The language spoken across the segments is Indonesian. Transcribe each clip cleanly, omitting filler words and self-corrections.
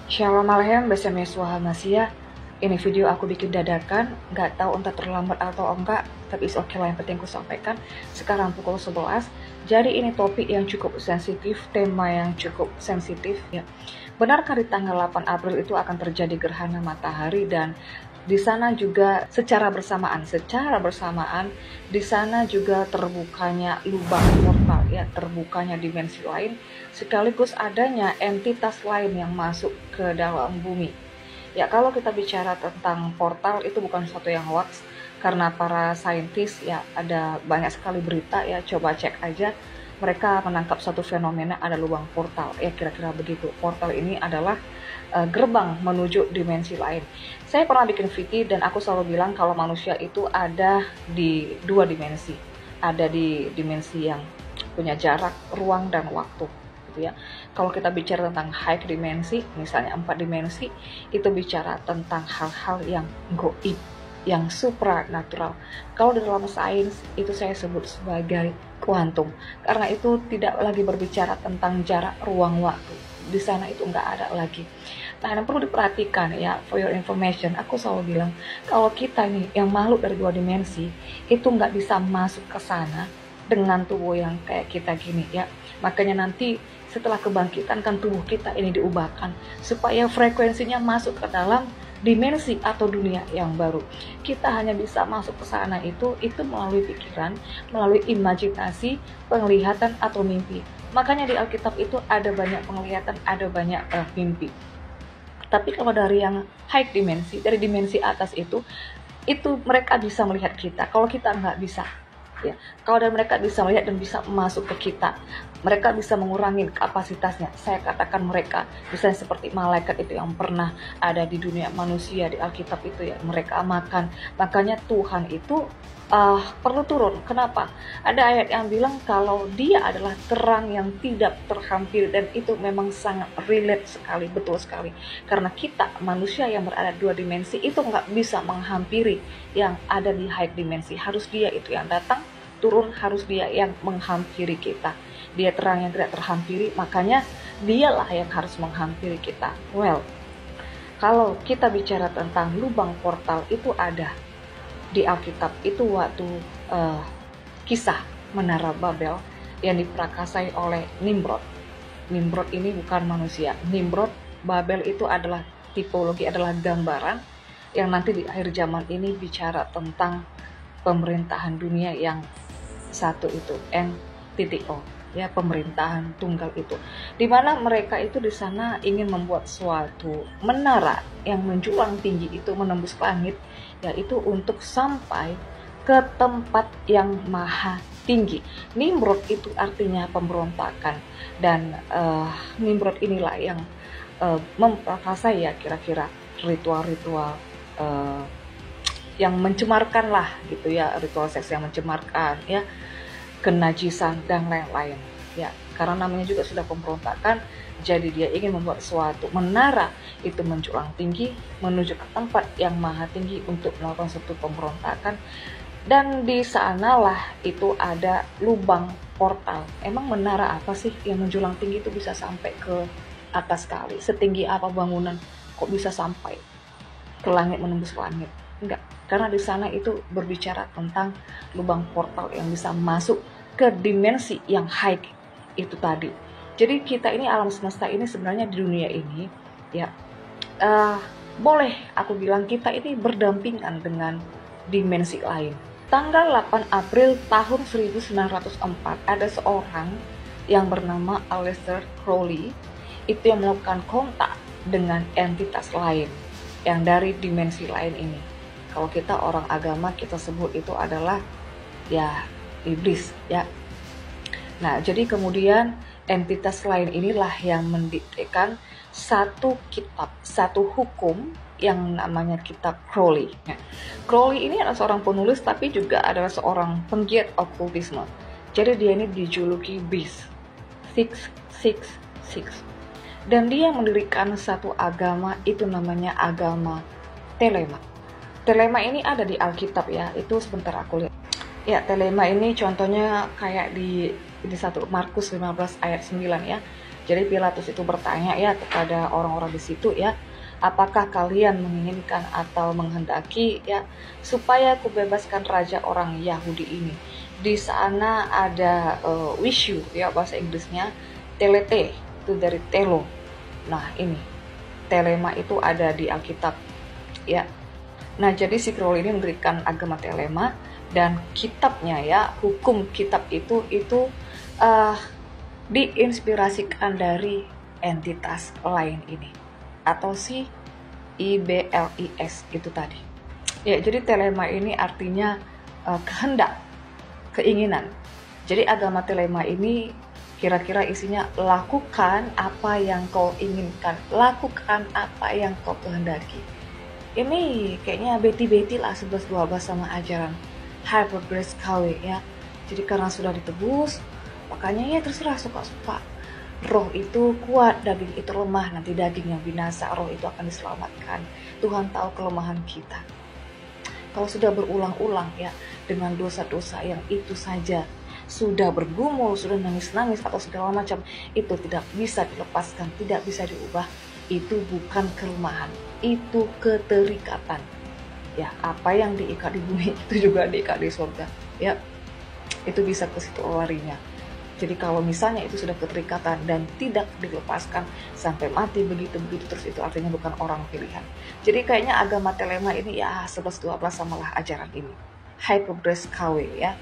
Shalom Aleichem, Besem Yeshua HaMashiach. Ini video aku bikin dadakan, nggak tahu entah terlambat atau enggak, tapi is okay lah, yang penting aku sampaikan. Sekarang pukul 11, jadi ini topik yang cukup sensitif, tema yang cukup sensitif ya. Benarkah di tanggal 8 April itu akan terjadi gerhana matahari, dan di sana juga secara bersamaan di sana juga terbukanya lubang portal ya, terbukanya dimensi lain, sekaligus adanya entitas lain yang masuk ke dalam bumi. Ya, kalau kita bicara tentang portal itu bukan sesuatu yang hoax, karena para saintis ya ada banyak sekali berita ya, coba cek aja. Mereka menangkap satu fenomena ada lubang portal ya, kira-kira begitu. Portal ini adalah gerbang menuju dimensi lain. Saya pernah bikin video dan aku selalu bilang kalau manusia itu ada di dua dimensi. Ada di dimensi yang punya jarak, ruang, dan waktu. Ya. Kalau kita bicara tentang high dimensi, misalnya 4 dimensi, itu bicara tentang hal-hal yang goib, yang supranatural. Kalau di dalam sains itu saya sebut sebagai kuantum, karena itu tidak lagi berbicara tentang jarak, ruang, waktu. Di sana itu nggak ada lagi. Nah, yang perlu diperhatikan ya, for your information, aku selalu bilang kalau kita nih yang makhluk dari dua dimensi itu nggak bisa masuk ke sana dengan tubuh yang kayak kita gini ya. Makanya nanti setelah kebangkitan kan tubuh kita ini diubahkan supaya frekuensinya masuk ke dalam dimensi atau dunia yang baru. Kita hanya bisa masuk ke sana itu melalui pikiran, melalui imajinasi, penglihatan atau mimpi. Makanya di Alkitab itu ada banyak penglihatan, ada banyak mimpi. Tapi kalau dari yang high dimensi, dari dimensi atas itu mereka bisa melihat kita. Kalau kita nggak bisa. Ya, kalau dan mereka bisa melihat dan bisa masuk ke kita, mereka bisa mengurangi kapasitasnya. Saya katakan mereka, misalnya seperti malaikat itu yang pernah ada di dunia manusia di Alkitab itu ya, mereka makan. Makanya Tuhan itu perlu turun. Kenapa? Ada ayat yang bilang kalau dia adalah terang yang tidak terhampiri, dan itu memang sangat relate sekali, betul sekali. Karena kita manusia yang berada di dua dimensi itu nggak bisa menghampiri yang ada di high dimensi. Harus dia itu yang datang turun, harus dia yang menghampiri kita. Dia terang yang tidak terhampiri, makanya dialah yang harus menghampiri kita. Well, kalau kita bicara tentang lubang portal itu ada di Alkitab itu waktu kisah Menara Babel yang diprakasai oleh Nimrod. Nimrod ini bukan manusia. Nimrod, Babel itu adalah tipologi, adalah gambaran yang nanti di akhir zaman ini bicara tentang pemerintahan dunia yang satu itu, NTTO ya, pemerintahan tunggal itu, di mana mereka itu di sana ingin membuat suatu menara yang menjulang tinggi itu menembus langit, yaitu untuk sampai ke tempat yang maha tinggi. Nimrod itu artinya pemberontakan, dan Nimrod inilah yang memprakarsai ya kira-kira ritual-ritual yang mencemarkan lah gitu ya, ritual seks yang mencemarkan ya, kenajisan dan lain-lain ya, karena namanya juga sudah pemberontakan. Jadi dia ingin membuat suatu menara itu menjulang tinggi menuju ke tempat yang maha tinggi untuk melakukan suatu pemberontakan, dan di sanalah itu ada lubang portal. Emang menara apa sih yang menjulang tinggi itu bisa sampai ke atas sekali? Setinggi apa bangunan kok bisa sampai ke langit, menembus langit? Enggak, karena di sana itu berbicara tentang lubang portal yang bisa masuk ke dimensi yang high itu tadi. Jadi kita ini, alam semesta ini sebenarnya di dunia ini ya, boleh aku bilang kita ini berdampingan dengan dimensi lain. Tanggal 8 April tahun 1904 ada seorang yang bernama Aleister Crowley itu yang melakukan kontak dengan entitas lain yang dari dimensi lain ini. Kalau kita orang agama kita sebut itu adalah ya iblis ya. Nah, jadi kemudian entitas lain inilah yang mendiktekan satu kitab, satu hukum yang namanya kitab Crowley. Nah, Crowley ini adalah seorang penulis tapi juga adalah seorang penggiat okultisme. Jadi dia ini dijuluki Beast 666. Dan dia mendirikan satu agama itu namanya agama Telema. Telema ini ada di Alkitab ya, itu sebentar aku lihat. Ya, telema ini contohnya kayak di 1 Markus 15 ayat 9 ya. Jadi Pilatus itu bertanya ya kepada orang-orang di situ ya, apakah kalian menginginkan atau menghendaki ya supaya kubebaskan raja orang Yahudi ini? Di sana ada wish you ya bahasa Inggrisnya, telete itu dari telo. Nah ini telema itu ada di Alkitab ya. Nah jadi si Crowley ini memberikan agama telema dan kitabnya ya, hukum kitab itu diinspirasikan dari entitas lain ini atau si IBLIS itu tadi. Ya, jadi telema ini artinya kehendak, keinginan. Jadi agama telema ini kira-kira isinya lakukan apa yang kau inginkan, lakukan apa yang kau kehendaki. Ini kayaknya beti-beti lah 11-12 sama ajaran Hyper Grace KW ya. Jadi karena sudah ditebus, makanya ya terserah suka-suka. Roh itu kuat, daging itu lemah, nanti daging yang binasa, roh itu akan diselamatkan. Tuhan tahu kelemahan kita. Kalau sudah berulang-ulang ya, dengan dosa-dosa yang itu saja, sudah bergumul, sudah nangis-nangis atau segala macam, itu tidak bisa dilepaskan, tidak bisa diubah. Itu bukan kelemahan, itu keterikatan. Ya, apa yang diikat di bumi itu juga diikat di surga. Ya, itu bisa ke situ larinya. Jadi kalau misalnya itu sudah keterikatan dan tidak dilepaskan sampai mati begitu terus, itu artinya bukan orang pilihan. Jadi kayaknya agama telema ini ya 11-12 samalah ajaran ini. Hyper Grace KW ya.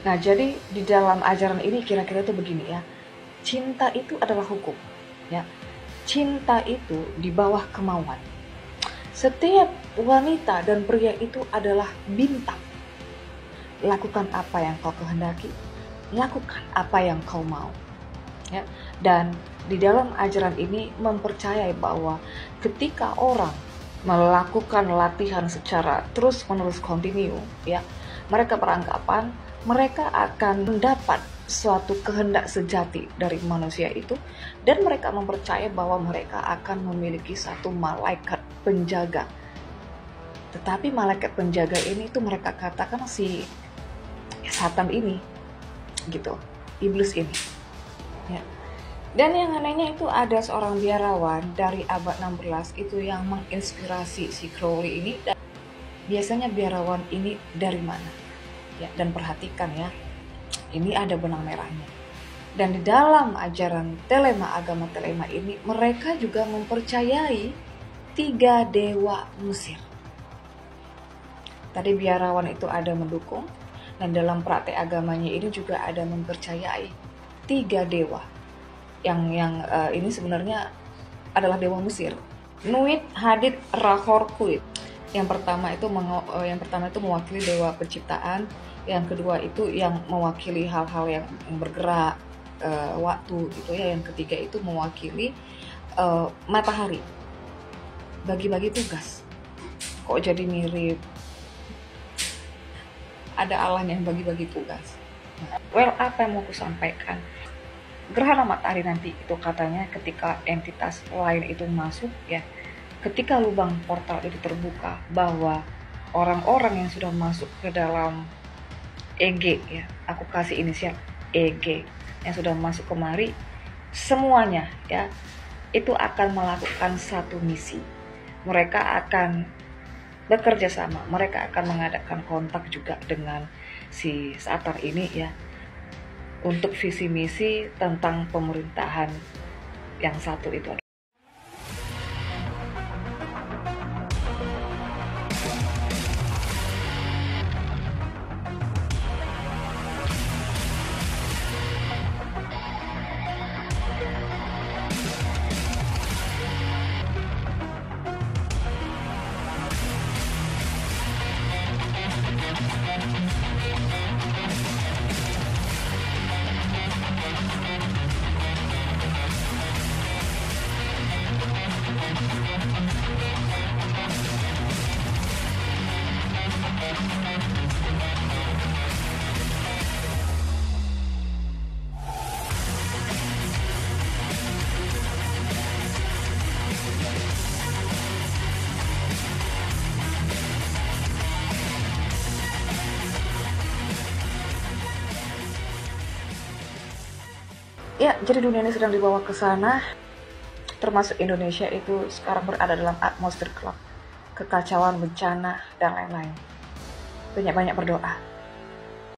Nah jadi di dalam ajaran ini kira-kira itu begini ya. Cinta itu adalah hukum ya. Cinta itu di bawah kemauan. Setiap wanita dan pria itu adalah bintang. Lakukan apa yang kau kehendaki, lakukan apa yang kau mau ya. Dan di dalam ajaran ini mempercayai bahwa ketika orang melakukan latihan secara terus-menerus kontinu ya, mereka beranggapan mereka akan mendapat suatu kehendak sejati dari manusia itu, dan mereka mempercayai bahwa mereka akan memiliki satu malaikat penjaga. Tetapi malaikat penjaga ini itu mereka katakan si Satan ini gitu, iblis ini ya. Dan yang anehnya itu ada seorang biarawan dari abad 16 itu yang menginspirasi si Crowley ini. Dan biasanya biarawan ini dari mana ya, dan perhatikan ya, ini ada benang merahnya. Dan di dalam ajaran telema, agama telema ini, mereka juga mempercayai 3 dewa Mesir. Tadi biarawan itu ada mendukung, dan dalam praktek agamanya ini juga ada mempercayai 3 dewa. Yang ini sebenarnya adalah dewa Mesir. Nuit, Hadid, Rahor, Kuit. Yang pertama itu mewakili dewa penciptaan, yang kedua itu yang mewakili hal-hal yang bergerak, waktu gitu ya. Yang ketiga itu mewakili matahari, bagi-bagi tugas. Kok jadi mirip ada Allah yang bagi-bagi tugas. Well, apa yang mau aku sampaikan? Gerhana matahari nanti itu katanya ketika entitas lain itu masuk ya, ketika lubang portal itu terbuka, bahwa orang-orang yang sudah masuk ke dalam EG ya, aku kasih inisial EG, yang sudah masuk kemari, semuanya ya itu akan melakukan satu misi. Mereka akan bekerja sama, mereka akan mengadakan kontak juga dengan si Satan ini ya, untuk visi misi tentang pemerintahan yang satu itu. Ya, jadi dunia ini sedang dibawa ke sana, termasuk Indonesia itu sekarang berada dalam atmosfer gelap, kekacauan, bencana, dan lain-lain. Banyak-banyak berdoa.